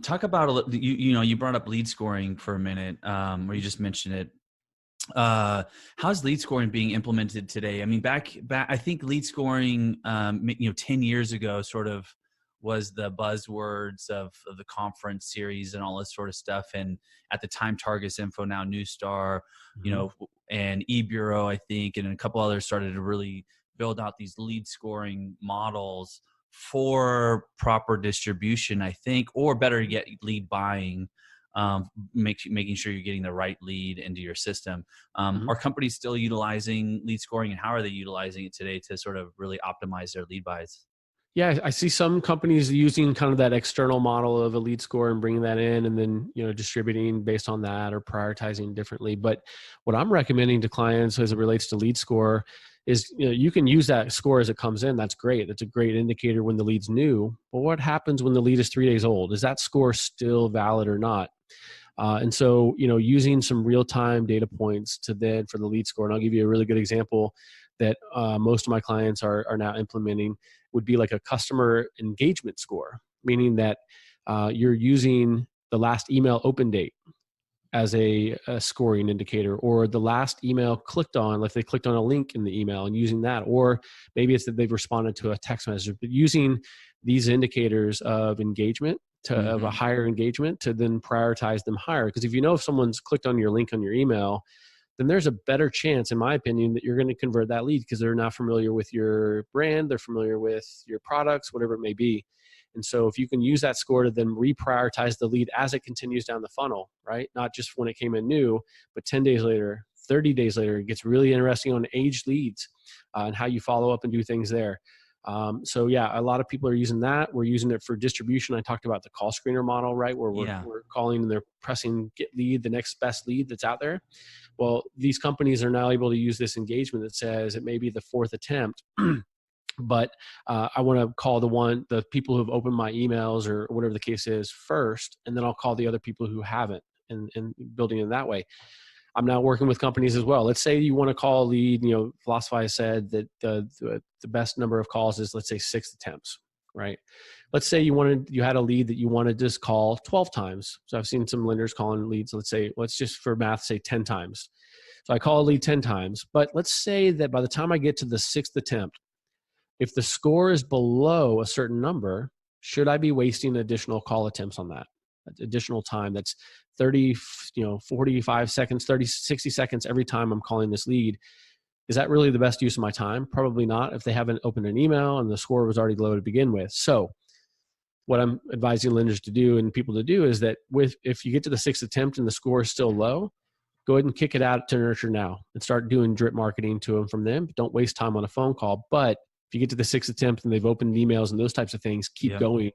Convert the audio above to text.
Talk about you brought up lead scoring for a minute, or you just mentioned it. How's lead scoring being implemented today? I mean, back, I think lead scoring, 10 years ago sort of was the buzzwords of the conference series and all this sort of stuff. And at the time, Targus Info, now Newstar, Mhm. and eBureau, I think, and a couple others started to really build out these lead scoring models for proper distribution, I think, or better yet, lead buying, making sure you're getting the right lead into your system. Mhm. Are companies still utilizing lead scoring, and how are they utilizing it today to sort of really optimize their lead buys? Yeah, I see some companies using kind of that external model of a lead score and bringing that in and then, distributing based on that or prioritizing differently. But what I'm recommending to clients as it relates to lead score is, you can use that score as it comes in. That's great. That's a great indicator when the lead's new. But what happens when the lead is 3 days old? Is that score still valid or not? And so, using some real time data points to then for the lead score, and I'll give you a really good example that most of my clients are now implementing would be like a customer engagement score, meaning that you're using the last email open date as a scoring indicator, or the last email clicked on, like they clicked on a link in the email and using that, or maybe it's that they've responded to a text message, but using these indicators of engagement of a Hmm. higher engagement to then prioritize them higher. Because if someone's clicked on your link on your email, then there's a better chance, in my opinion, that you're going to convert that lead because they're not familiar with your brand, they're familiar with your products, whatever it may be. And so if you can use that score to then reprioritize the lead as it continues down the funnel, right? Not just when it came in new, but 10 days later, 30 days later, it gets really interesting on aged leads and how you follow up and do things there. So yeah, a lot of people are using that. We're using it for distribution. I talked about the call screener model, right? Where we're, Yeah. we're calling and they're pressing get lead, the next best lead that's out there. Well, these companies are now able to use this engagement that says it may be the fourth attempt, but I want to call the people who've opened my emails or whatever the case is first, and then I'll call the other people who haven't, and building it that way. I'm now working with companies as well. Let's say you want to call a lead. Philosophy said that the best number of calls is, let's say, 6 attempts, right? Let's say you had a lead that you wanted to just call 12 times. So I've seen some lenders calling leads. Let's just for math say 10 times. So I call a lead 10 times, but let's say that by the time I get to the sixth attempt, if the score is below a certain number, should I be wasting additional call attempts on that? Additional time that's 30, 45 seconds, 30, 60 seconds every time I'm calling this lead. Is that really the best use of my time? Probably not if they haven't opened an email and the score was already low to begin with. So what I'm advising lenders to do and people to do is that if you get to the sixth attempt and the score is still low, go ahead and kick it out to nurture now and start doing drip marketing to them from them. Don't waste time on a phone call. But if you get to the sixth attempt and they've opened emails and those types of things, keep Yep. going